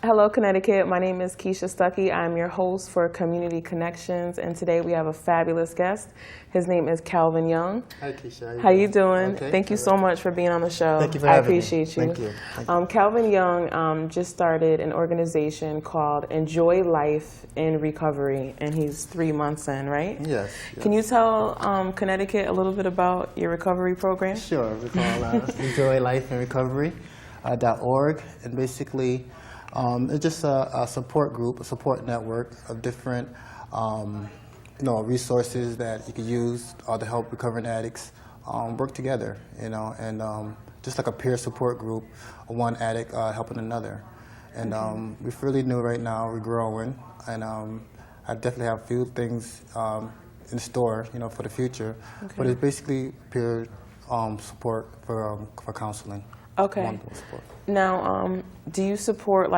Hello, Connecticut. My name is Keisha Stuckey. I'm your host for Community Connections, and today we have a fabulous guest. His name is Calvin Young. Hi, Keisha. How you doing? Okay. Thank you so much for being on the show. Thank you for having me. I appreciate you. Thank you. Thank you. Calvin Young just started an organization called Enjoy Life in Recovery, and he's 3 months in, right? Yes. Can you tell Connecticut a little bit about your recovery program? Sure. We call Enjoy Life in Recovery .org, and basically it's just a support group, a support network of different resources that you can use to help recovering addicts work together, and just like a peer support group, one addict helping another. And we're fairly new right now, we're growing, and I definitely have a few things in store, for the future. Okay. But it's basically peer support for counseling. Okay. Now, do you support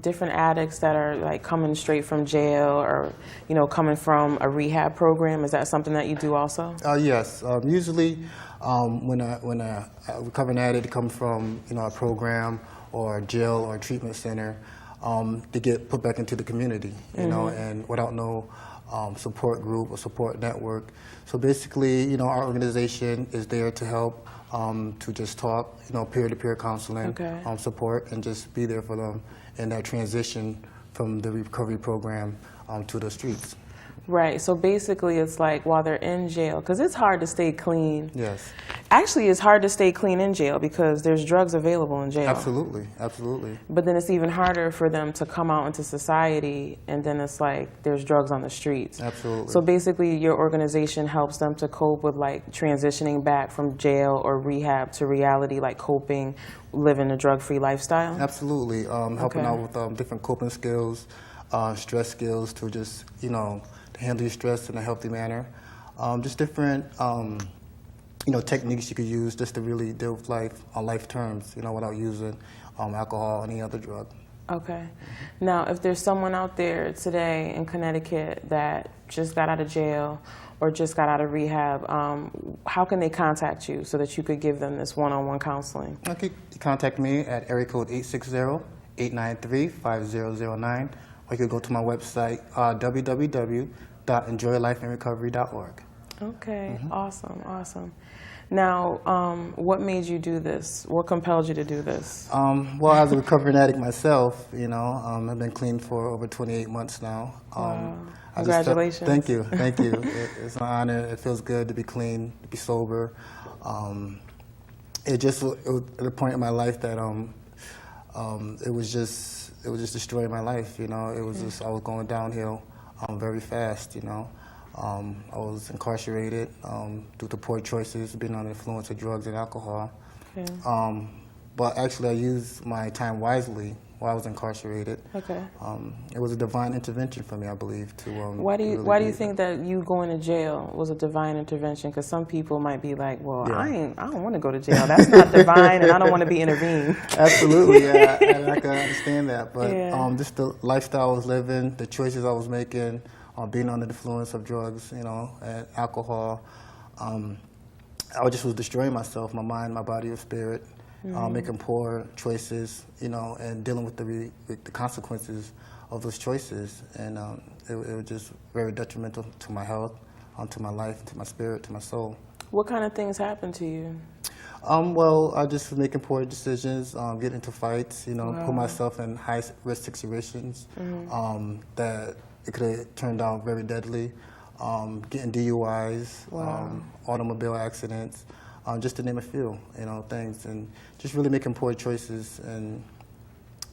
different addicts that are coming straight from jail or coming from a rehab program? Is that something that you do also? Yes. Usually, when a recovering addict comes from a program or a jail or a treatment center, they get put back into the community, and without no support group or support network. So basically, our organization is there to help. To just talk, peer-to-peer counseling, okay. Support, and just be there for them in that transition from the recovery program to the streets. Right. So basically, it's like while they're in jail, because it's hard to stay clean. Yes. Actually, it's hard to stay clean in jail because there's drugs available in jail. Absolutely, absolutely. But then it's even harder for them to come out into society, and then it's like there's drugs on the streets. Absolutely. So basically, your organization helps them to cope with transitioning back from jail or rehab to reality, coping, living a drug-free lifestyle. Absolutely. Helping out with different coping skills, stress skills to just to handle your stress in a healthy manner. Just different techniques you could use just to really deal with life on life terms, without using alcohol or any other drug. Okay. Now, if there's someone out there today in Connecticut that just got out of jail or just got out of rehab, how can they contact you so that you could give them this one-on-one counseling? Okay. You contact me at area code 860-893-5009, or you could go to my website, www.enjoylifeinrecovery.org. Okay. Mm-hmm. Awesome. Now, what made you do this? What compelled you to do this? Well, as a recovering addict myself, I've been clean for over 28 months now. Wow. Congratulations. Thank you. It's an honor. It feels good to be clean, to be sober. It was at a point in my life that it was just destroying my life. It was just I was going downhill very fast. I was incarcerated due to poor choices, being under the influence of drugs and alcohol. Okay. But actually, I used my time wisely while I was incarcerated. Okay. It was a divine intervention for me, I believe. Why do you think that you going to jail was a divine intervention? Because some people might be like, well, yeah. I don't want to go to jail. That's not divine, and I don't want to be intervened. Absolutely, yeah, and I can understand that. But just the lifestyle I was living, the choices I was making. Being under the influence of drugs, and alcohol, I just was destroying myself, my mind, my body, and spirit, making poor choices, and dealing with the consequences of those choices. And it was just very detrimental to my health, to my life, to my spirit, to my soul. What kind of things happened to you? Well, I just was making poor decisions, get into fights, put myself in high-risk situations that it could have turned out very deadly, getting DUIs, automobile accidents, just to name a few, things, and just really making poor choices and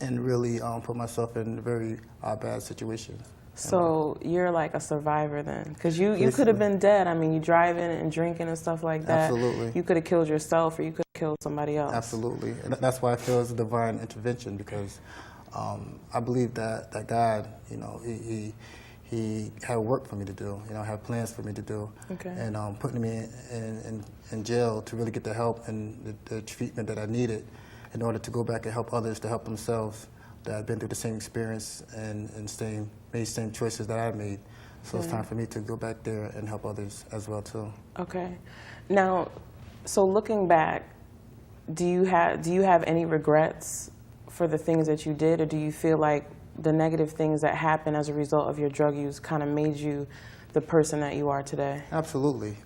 really put myself in very bad situations. So you're like a survivor then, because you could have been dead. I mean, you driving and drinking and stuff like that. Absolutely. You could have killed yourself, or you could have killed somebody else. Absolutely, and that's why I feel it's a divine intervention, because I believe that God, he had work for me to do, had plans for me to do. Okay. And putting me in jail to really get the help and the treatment that I needed in order to go back and help others to help themselves that have been through the same experience and made same choices that I made. So it's time for me to go back there and help others as well too. Okay. Now, so looking back, do you have any regrets for the things that you did, or do you feel like the negative things that happened as a result of your drug use kind of made you the person that you are today? Absolutely.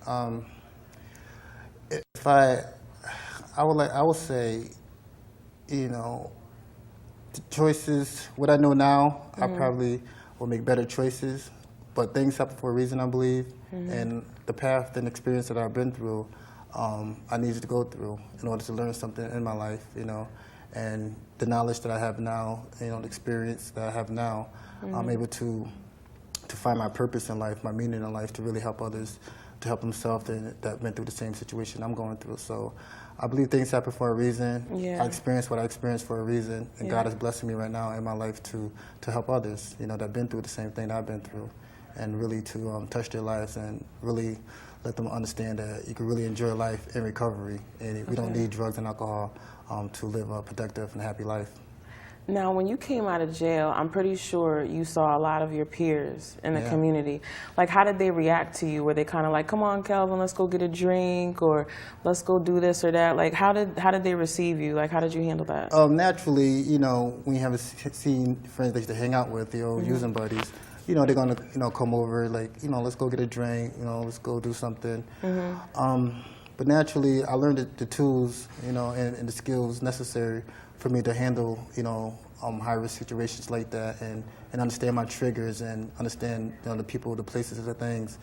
If I would say, you know, the choices, what I know now, I probably will make better choices, but things happen for a reason, I believe, and the path and experience that I've been through, I needed to go through in order to learn something in my life, you know, and the knowledge that I have now, you know, the experience that I have now, I'm able to find my purpose in life, my meaning in life, to really help others, to help themselves that have been through the same situation I'm going through. So I believe things happen for a reason. Yeah. I experienced what I experienced for a reason, and God is blessing me right now in my life to help others, you know, that have been through the same thing that I've been through, and really to touch their lives and really let them understand that you can really enjoy life in recovery, and we don't need drugs and alcohol to live a productive and happy life. Now, when you came out of jail, I'm pretty sure you saw a lot of your peers in the community. Like, how did they react to you? Were they kind of like, come on, Kelvin, let's go get a drink, or let's go do this or that? Like, how did they receive you? Like, how did you handle that? Naturally, you know, when you haven't seen friends that you hang out with, the old using buddies, you know, they're going to, you know, come over, like, you know, let's go get a drink, you know, let's go do something. But naturally, I learned the tools, you know, and the skills necessary for me to handle, you know, high-risk situations like that, and understand my triggers, and understand, you know, the people, the places, the things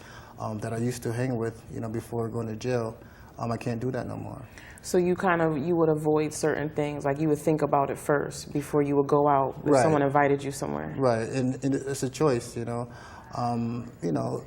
that I used to hang with, you know, before going to jail. I can't do that no more. So you would avoid certain things, like you would think about it first before you would go out if someone invited you somewhere. Right, and it's a choice, you know. You know,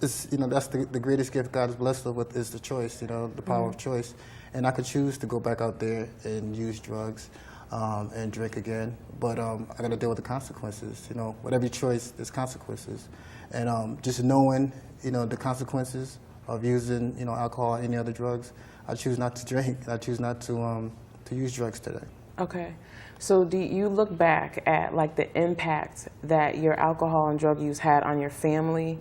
it's, you know, that's the greatest gift God has blessed us with, is the choice, you know, the power of choice. And I could choose to go back out there and use drugs and drink again, but I got to deal with the consequences. You know, with every choice, there's consequences, and just knowing, you know, the consequences of using, you know, alcohol or any other drugs, I choose not to drink. I choose not to use drugs today. Okay. So do you look back at like the impact that your alcohol and drug use had on your family?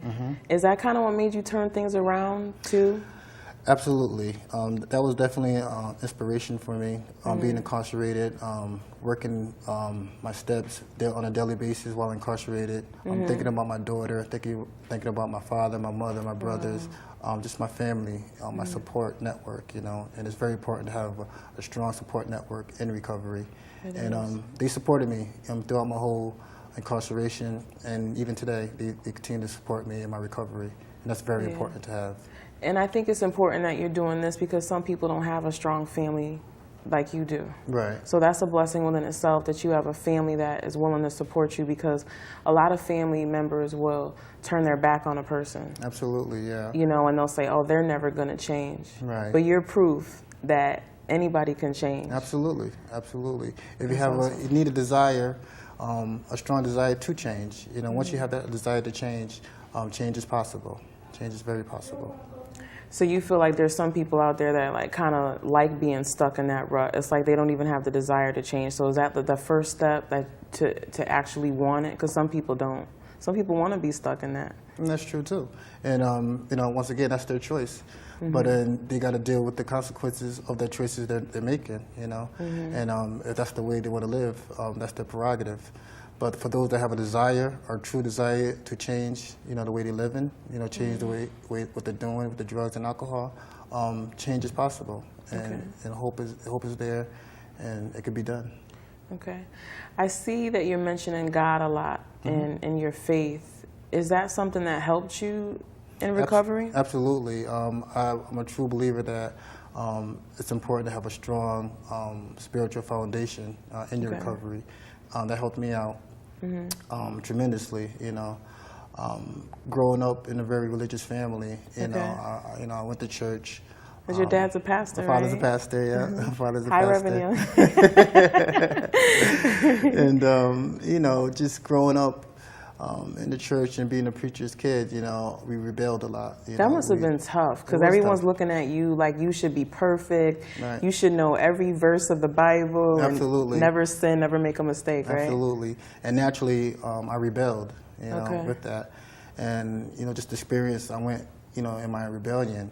Is that kind of what made you turn things around too? Absolutely. That was definitely inspiration for me, being incarcerated, working my steps on a daily basis while incarcerated. I'm thinking about my daughter, thinking about my father, my mother, my brothers, just my family, my support network, you know. And it's very important to have a strong support network in recovery. They supported me throughout my whole incarceration, and even today, they continue to support me in my recovery. And that's very important to have. And I think it's important that you're doing this because some people don't have a strong family like you do. Right. So that's a blessing within itself, that you have a family that is willing to support you, because a lot of family members will turn their back on a person. Absolutely, yeah. You know, and they'll say, oh, they're never going to change. Right. But you're proof that anybody can change. Absolutely, absolutely. If you need a desire, a strong desire to change, you know, once you have that desire to change, change is possible. Change is very possible. So you feel like there's some people out there that like kind of like being stuck in that rut. It's like they don't even have the desire to change. So is that the first step, that to actually want it? Because some people don't. Some people want to be stuck in that. And that's true too. And you know, once again, that's their choice. But then they got to deal with the consequences of their choices they're making. You know, and if that's the way they want to live, that's their prerogative. But for those that have a desire, or true desire to change, you know, the way they're living, you know, change the way what they're doing with the drugs and alcohol, change is possible, and hope is there, and it could be done. Okay. I see that you're mentioning God a lot in your faith. Is that something that helped you in recovery? Absolutely. I'm a true believer that it's important to have a strong spiritual foundation in your recovery. That helped me out tremendously. You know, growing up in a very religious family, you know, I went to church. Because your dad's a pastor, my father's right? a pastor, yeah. My father's a High pastor. Revenue. And you know, just growing up in the church and being a preacher's kid, you know, we rebelled a lot. That must have been tough, because everyone's looking at you like you should be perfect. Right. You should know every verse of the Bible. Absolutely. And never sin, never make a mistake, right? Absolutely. And naturally, I rebelled, you know, with that. And, you know, just the experience I went, you know, in my rebellion,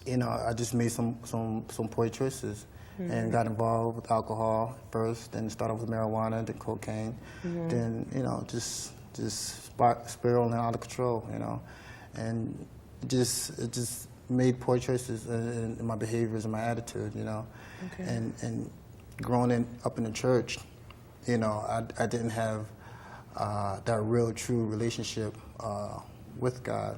you know, I just made some poor choices. and got involved with alcohol first, then started with marijuana, then cocaine, then, you know, just spiraling out of control, you know, and it just made poor choices in my behaviors and my attitude, you know, and growing up in the church, you know, I didn't have that real, true relationship with God.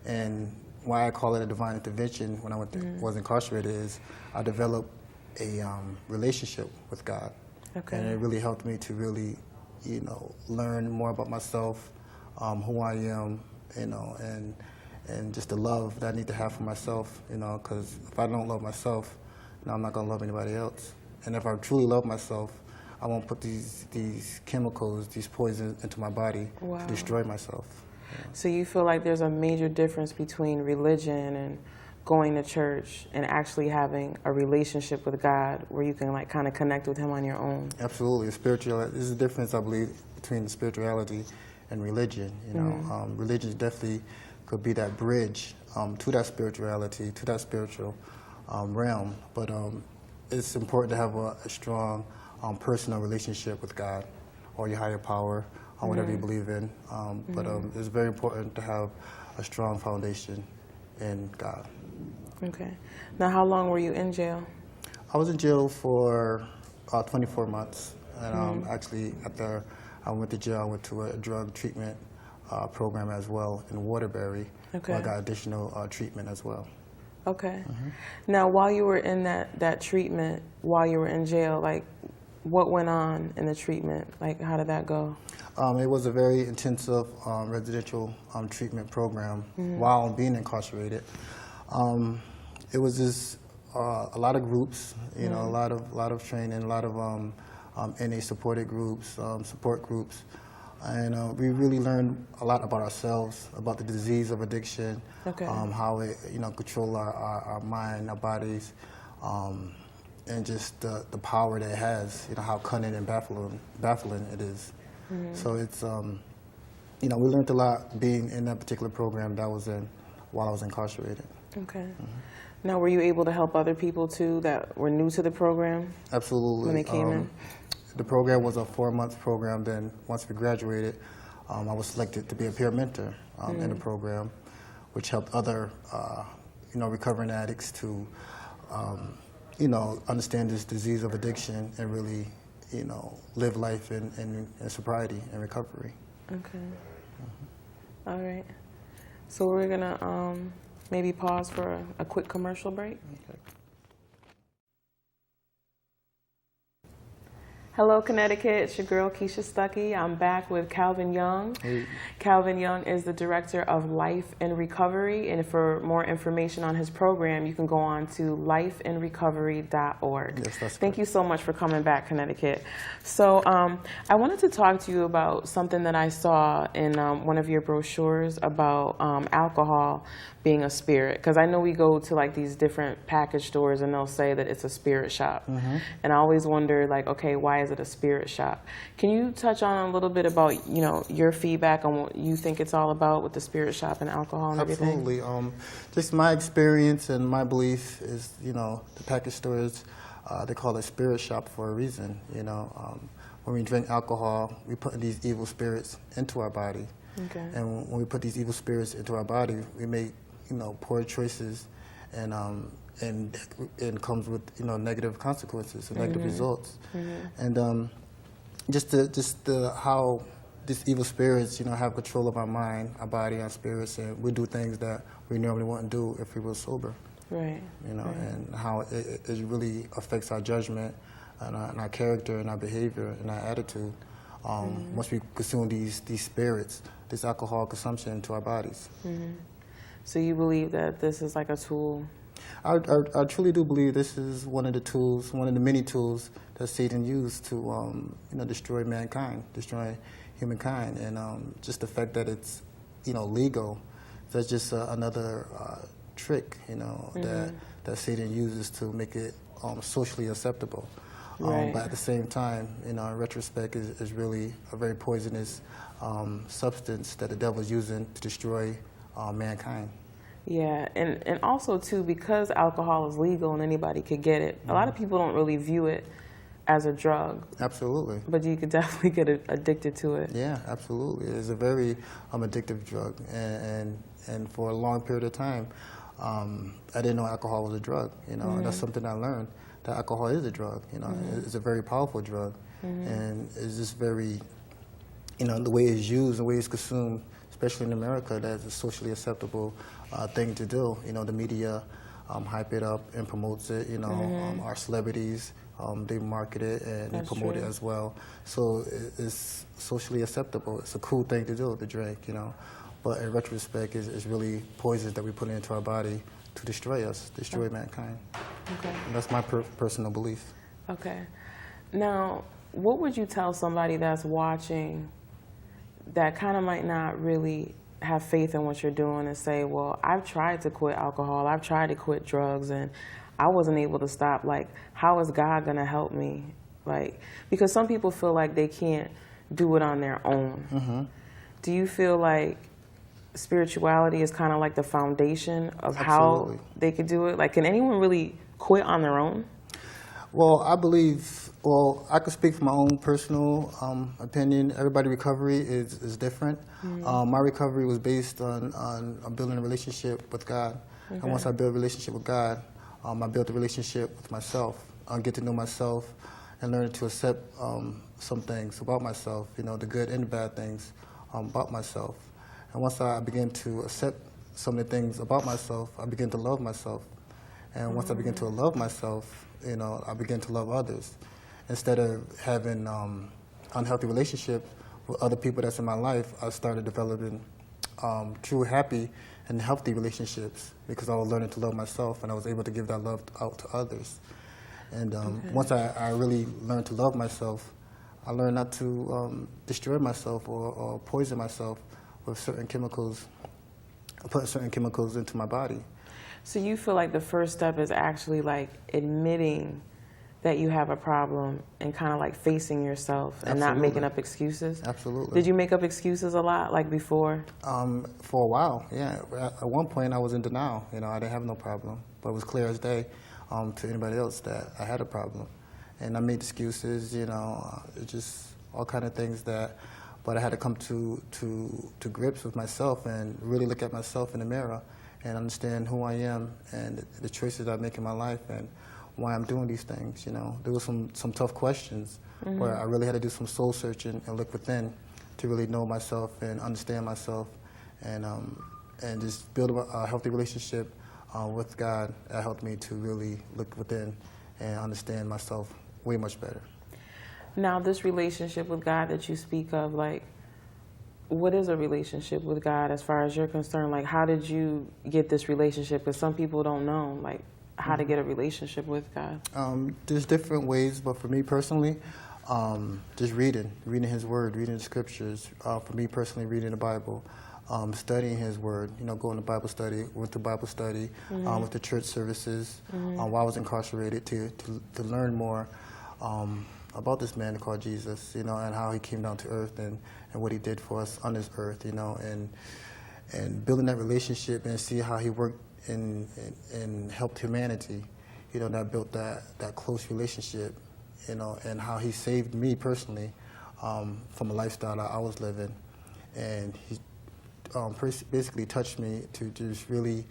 And why I call it a divine intervention when I was incarcerated is I developed a relationship with God. And it really helped me to really, you know, learn more about myself, who I am, you know, and just the love that I need to have for myself, you know, because if I don't love myself, you know, I'm not going to love anybody else. And if I truly love myself, I won't put these chemicals, these poisons into my body to destroy myself. Yeah. So you feel like there's a major difference between religion and going to church and actually having a relationship with God where you can like kind of connect with Him on your own? Absolutely. Spirituality, there's a difference, I believe, between spirituality and religion. You know, religion definitely could be that bridge to that spirituality, to that spiritual realm. But it's important to have a strong personal relationship with God or your higher power or whatever you believe in. But it's very important to have a strong foundation in God. Okay. Now, how long were you in jail? I was in jail for 24 months. And actually, after I went to jail, I went to a drug treatment program as well in Waterbury. Where I got additional treatment as well. Okay. Now, while you were in that treatment, while you were in jail, like, what went on in the treatment? Like, how did that go? It was a very intensive residential treatment program while being incarcerated. It was just a lot of groups, you know, a lot of training, a lot of NA supported groups, support groups. And we really learned a lot about ourselves, about the disease of addiction, how it, you know, control our mind, our bodies, and just the power that it has, you know, how cunning and baffling it is. So it's, you know, we learned a lot being in that particular program that I was in while I was incarcerated. Okay. Now, were you able to help other people too that were new to the program? Absolutely. When they came in? The program was a 4-month program. Then once we graduated, I was selected to be a peer mentor in the program, which helped other, you know, recovering addicts to, you know, understand this disease of addiction and really, you know, live life in sobriety and recovery. Okay. All right. So we're gonna maybe pause for a quick commercial break. Okay. Hello, Connecticut. It's your girl, Keisha Stuckey. I'm back with Calvin Young. Hey. Calvin Young is the director of Life in Recovery, and for more information on his program, you can go on to lifeinrecovery.org. Yes, that's Thank you so much for coming back, Connecticut. So I wanted to talk to you about something that I saw in one of your brochures about alcohol being a spirit, because I know we go to like these different package stores and they'll say that it's a spirit shop. And I always wonder, like, okay, why is it a spirit shop? Can you touch on a little bit about, you know, your feedback on what you think it's all about with the spirit shop and alcohol and everything? Absolutely. Just my experience and my belief is, you know, the package stores, they call it spirit shop for a reason. You know, when we drink alcohol, we put these evil spirits into our body. Okay. And when we put these evil spirits into our body, we make, you know, poor choices, and comes with, you know, negative consequences and negative results. And just how these evil spirits, you know, have control of our mind, our body, our spirits, and we do things that we normally wouldn't do if we were sober. Right. You know, and how it really affects our judgment and our character and our behavior and our attitude. Once we consume these spirits, this alcohol consumption into our bodies. So you believe that this is like a tool? I truly do believe this is one of the tools, one of the many tools that Satan used to, you know, destroy mankind, destroy humankind, and just the fact that it's, you know, legal, that's just another trick, you know, that Satan uses to make it socially acceptable. But at the same time, you know, in retrospect, is really a very poisonous substance that the devil is using to destroy mankind. Yeah, and also too, because alcohol is legal and anybody could get it, a lot of people don't really view it as a drug. Absolutely. But you could definitely get addicted to it. Yeah, absolutely. It's a very addictive drug, and for a long period of time, I didn't know alcohol was a drug. You know, and that's something I learned, that alcohol is a drug. You know, it's a very powerful drug, and it's just very, you know, the way it's used, the way it's consumed, especially in America, that's a socially acceptable thing to do. You know, the media hype it up and promotes it. You know, our celebrities, they market it and they promote it as well. So it's socially acceptable. It's a cool thing to do, to drink, you know. But in retrospect, it's really poisons that we put into our body to destroy us, destroy mankind. Okay. And that's my personal belief. Okay. Now, what would you tell somebody that's watching that kind of might not really have faith in what you're doing and say, well, I've tried to quit alcohol, I've tried to quit drugs, and I wasn't able to stop. Like, how is God going to help me? Like, because some people feel like they can't do it on their own. Do you feel like spirituality is kind of like the foundation of how they could do it? Like, can anyone really quit on their own? Well, I believe, well, I could speak from my own personal opinion. Everybody's recovery is different. My recovery was based on building a relationship with God. And once I built a relationship with God, I built a relationship with myself. I get to know myself and learn to accept some things about myself, you know, the good and the bad things about myself. And once I began to accept some of the things about myself, I began to love myself. And once I began to love myself, you know, I began to love others. Instead of having unhealthy relationships with other people that's in my life, I started developing true, happy, and healthy relationships because I was learning to love myself and I was able to give that love out to others. And once I really learned to love myself, I learned not to destroy myself or poison myself with certain chemicals, put certain chemicals into my body. So you feel like the first step is actually like admitting that you have a problem and kind of like facing yourself and not making up excuses? Absolutely. Did you make up excuses a lot, like before? For a while, yeah. At one point I was in denial. You know, I didn't have no problem, but it was clear as day to anybody else that I had a problem. And I made excuses, you know, just all kind of things but I had to come to grips with myself and really look at myself in the mirror and understand who I am and the choices I make in my life and why I'm doing these things, you know. There was some tough questions where I really had to do some soul searching and look within to really know myself and understand myself and just build a healthy relationship with God. That helped me to really look within and understand myself way much better. Now, this relationship with God that you speak of, like, what is a relationship with God as far as you're concerned? Like, how did you get this relationship? Because some people don't know, like, how to get a relationship with God. There's different ways, but for me personally, just reading His Word, reading the Scriptures. For me personally, reading the Bible, studying His Word. You know, going to Bible study, went to Bible study, with the church services while I was incarcerated to learn more about this man called Jesus. You know, and how He came down to earth and what He did for us on this earth. You know, and building that relationship and see how He worked and helped humanity, you know, that built that close relationship, you know, and how He saved me personally from a lifestyle that I was living. And He basically touched me to just really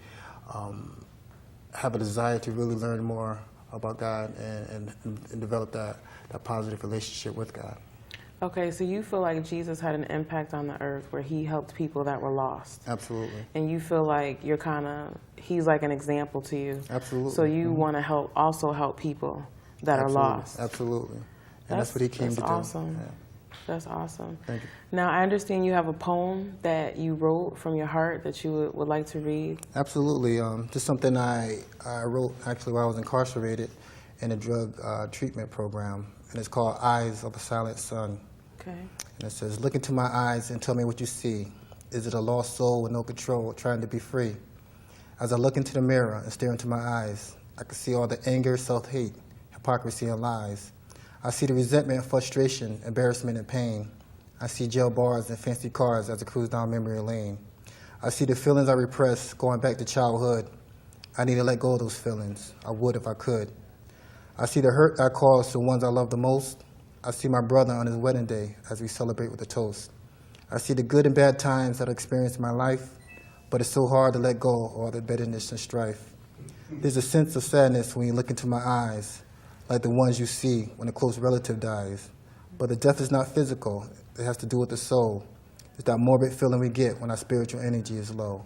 have a desire to really learn more about God and develop that positive relationship with God. Okay, so you feel like Jesus had an impact on the earth where He helped people that were lost. Absolutely. And you feel like He's like an example to you. Absolutely. So you want to also help people that are lost. Absolutely. And that's what He came to do. That's awesome. Yeah. That's awesome. Thank you. Now, I understand you have a poem that you wrote from your heart that you would like to read. Absolutely. Just something I wrote actually while I was incarcerated in a drug treatment program. And it's called Eyes of a Silent Sun. Okay. And it says, look into my eyes and tell me what you see. Is it a lost soul with no control, trying to be free? As I look into the mirror and stare into my eyes, I can see all the anger, self-hate, hypocrisy, and lies. I see the resentment, frustration, embarrassment, and pain. I see jail bars and fancy cars as I cruise down memory lane. I see the feelings I repress going back to childhood. I need to let go of those feelings. I would if I could. I see the hurt I caused to the ones I love the most. I see my brother on his wedding day as we celebrate with a toast. I see the good and bad times that I experienced in my life, but it's so hard to let go of all the bitterness and strife. There's a sense of sadness when you look into my eyes, like the ones you see when a close relative dies. But the death is not physical. It has to do with the soul. It's that morbid feeling we get when our spiritual energy is low.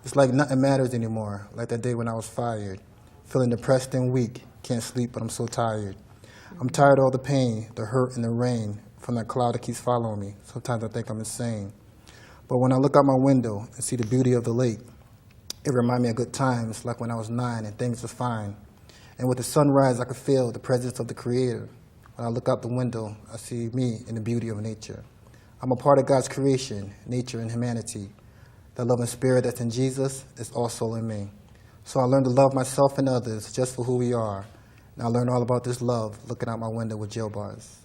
It's like nothing matters anymore, like that day when I was fired, feeling depressed and weak, can't sleep, but I'm so tired. I'm tired of all the pain, the hurt, and the rain from that cloud that keeps following me. Sometimes I think I'm insane. But when I look out my window and see the beauty of the lake, it reminds me of good times, like when I was 9 and things were fine. And with the sunrise, I could feel the presence of the Creator. When I look out the window, I see me in the beauty of nature. I'm a part of God's creation, nature and humanity. The love and spirit that's in Jesus is also in me. So I learned to love myself and others just for who we are. And I learned all about this love looking out my window with jail bars.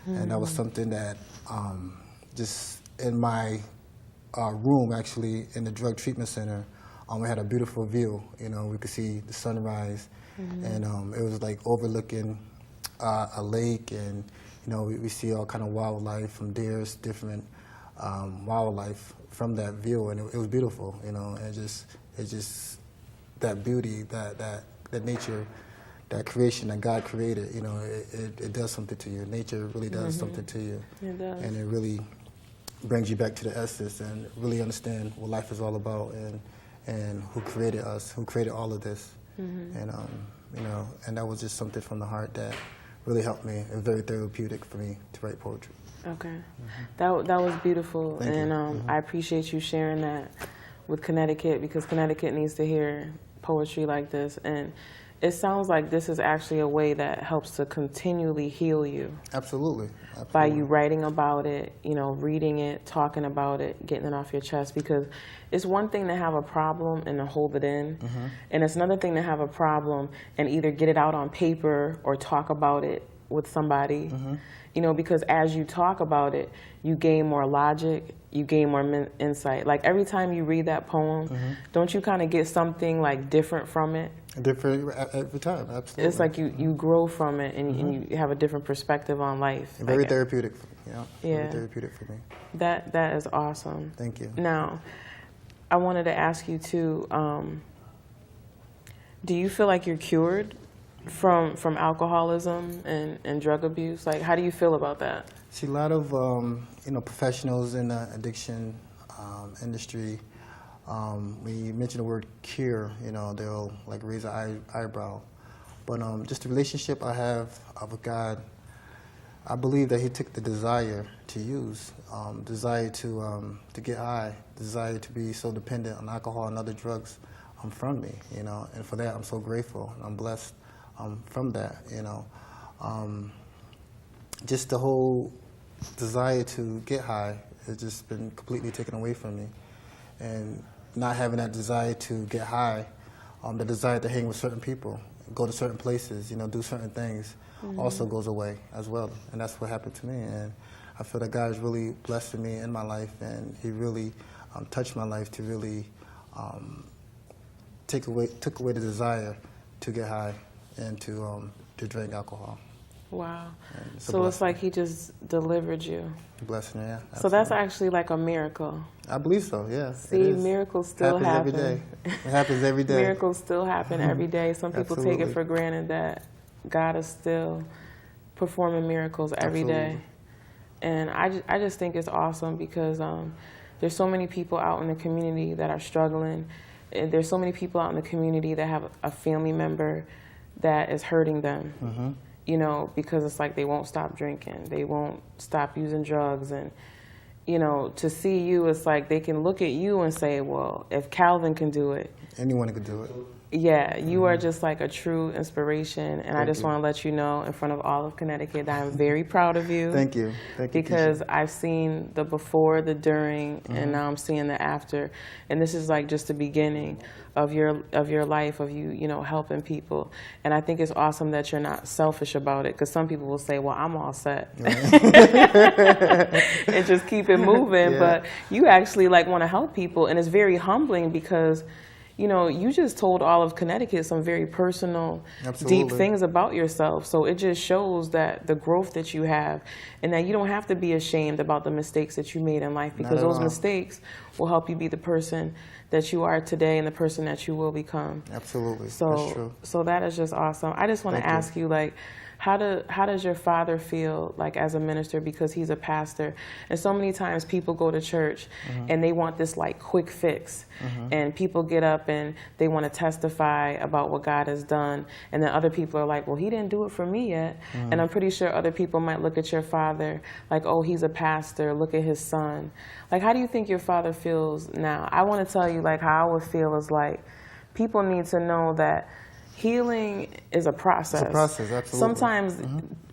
And that was something that just in my room, actually, in the drug treatment center, we had a beautiful view. You know, we could see the sunrise, and it was like overlooking a lake, and you know, we see all kind of wildlife from deers, different wildlife from that view, and it was beautiful. You know, and it just that beauty, that nature, that creation that God created. You know, it does something to you. Nature really does something to you. It does. And it really brings you back to the essence and really understand what life is all about and who created us, who created all of this. And you know, and that was just something from the heart that really helped me. It was very therapeutic for me to write poetry. Okay, that was beautiful. Thank and you. I appreciate you sharing that with Connecticut, because Connecticut needs to hear poetry like this. And it sounds like this is actually a way that helps to continually heal you. Absolutely. By you writing about it, you know, reading it, talking about it, getting it off your chest. Because it's one thing to have a problem and to hold it in, and it's another thing to have a problem and either get it out on paper or talk about it with somebody. You know, because as you talk about it, you gain more logic, you gain more insight. Like every time you read that poem, don't you kind of get something like different from it? Different every time, absolutely. It's like you grow from it, and you have a different perspective on life. And very therapeutic for me, yeah. Yeah. Very therapeutic for me. That is awesome. Thank you. Now, I wanted to ask you too, do you feel like you're cured from alcoholism and drug abuse? Like, how do you feel about that? See, a lot of you know, professionals in the addiction industry, when you mention the word cure, you know, they'll like raise an eyebrow. But just the relationship I have with God, I believe that He took the desire to use, desire to get high, desire to be so dependent on alcohol and other drugs from me, you know, and for that I'm so grateful and I'm blessed from that, you know. Just the whole desire to get high has just been completely taken away from me. And not having that desire to get high, the desire to hang with certain people, go to certain places, you know, do certain things, also goes away as well. And that's what happened to me. And I feel that God has really blessed me in my life, and He really touched my life to really took away the desire to get high and to drink alcohol. Wow. So it's like He just delivered you. Blessing, yeah. Absolutely. So that's actually like a miracle. I believe so, yeah. See, miracles still happen. Every day. It happens every day. Miracles still happen every day. Some people take it for granted that God is still performing miracles every day. And I just think it's awesome because there's so many people out in the community that are struggling. And there's so many people out in the community that have a family member that is hurting them. You know, because it's like they won't stop drinking, they won't stop using drugs, and you know, to see you, it's like they can look at you and say, well, if Calvin can do it, anyone can do it. Yeah, you are just like a true inspiration, and I just want to let you know in front of all of Connecticut that I'm very proud of you. Thank you. Thank you, because Keisha. I've seen the before, the during, and now I'm seeing the after, and this is like just the beginning of your life, of you know, helping people. And I think it's awesome that you're not selfish about it, because some people will say, well, I'm all set. Right. And just keep it moving. Yeah. But you actually like want to help people, and it's very humbling because, you know, you just told all of Connecticut some very personal, deep things about yourself. So it just shows that the growth that you have, and that you don't have to be ashamed about the mistakes that you made in life, because those mistakes will help you be the person that you are today and the person that you will become. Absolutely. So, that's true. So that is just awesome. I just want to ask you, like, how does your father feel like as a minister, because he's a pastor? And so many times people go to church and they want this like quick fix, and people get up and they want to testify about what God has done, and then other people are like, well, he didn't do it for me yet. And I'm pretty sure other people might look at your father like, oh, he's a pastor, look at his son. Like, how do you think your father feels now? I want to tell you like how I would feel is like, people need to know that healing is a process. It's a process, absolutely. Sometimes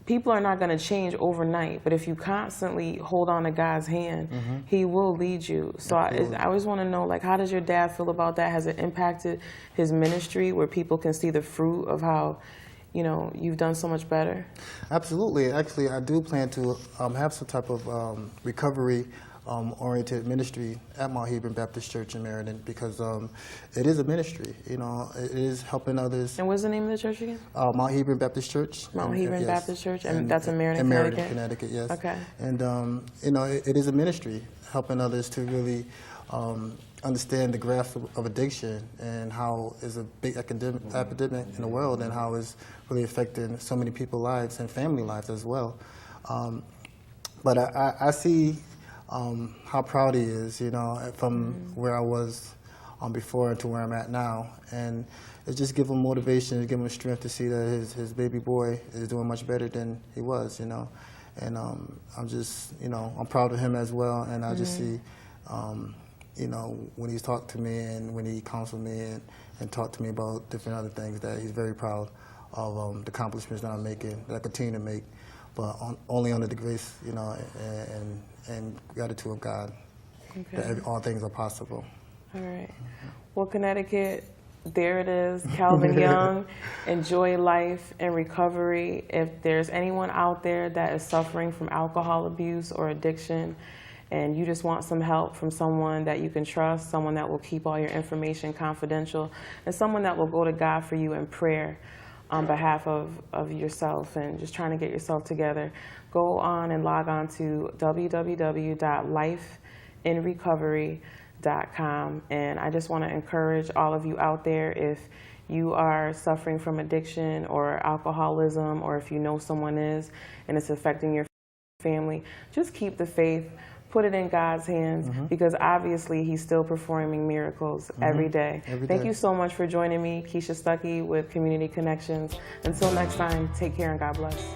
people are not going to change overnight, but if you constantly hold on to God's hand, he will lead you. So I always want to know, like, how does your dad feel about that? Has it impacted his ministry, where people can see the fruit of how, you know, you've done so much better? Absolutely. Actually, I do plan to have some type of recovery oriented ministry at Mount Hebron Baptist Church in Meriden, because it is a ministry. You know, it is helping others. And what's the name of the church again? Mount Hebron Baptist Church. Mount Hebron Baptist Church, and that's in Meriden, Connecticut? In Meriden, Connecticut, yes. Okay. And, you know, it is a ministry helping others to really understand the grasp of addiction, and how is a big epidemic in the world, and how it's really affecting so many people's lives and family lives as well. But I see how proud he is, you know, from where I was before to where I'm at now. And it just gives him motivation, it gives him strength to see that his baby boy is doing much better than he was, you know. And I'm just, you know, I'm proud of him as well. And I just see, you know, when he's talked to me and when he counseled me and talked to me about different other things, that he's very proud of the accomplishments that I'm making, that I continue to make, but only under the grace, you know, and gratitude of God, that all things are possible. All right. Well, Connecticut, there it is, Calvin Young. Enjoy life and recovery. If there's anyone out there that is suffering from alcohol abuse or addiction, and you just want some help from someone that you can trust, someone that will keep all your information confidential, and someone that will go to God for you in prayer on behalf of yourself and just trying to get yourself together, go on and log on to www.lifeinrecovery.com. And I just want to encourage all of you out there, if you are suffering from addiction or alcoholism, or if you know someone is and it's affecting your family, just keep the faith. Put it in God's hands, because obviously he's still performing miracles every day. Thank you so much for joining me, Keisha Stuckey with Community Connections. Until next time, take care and God bless.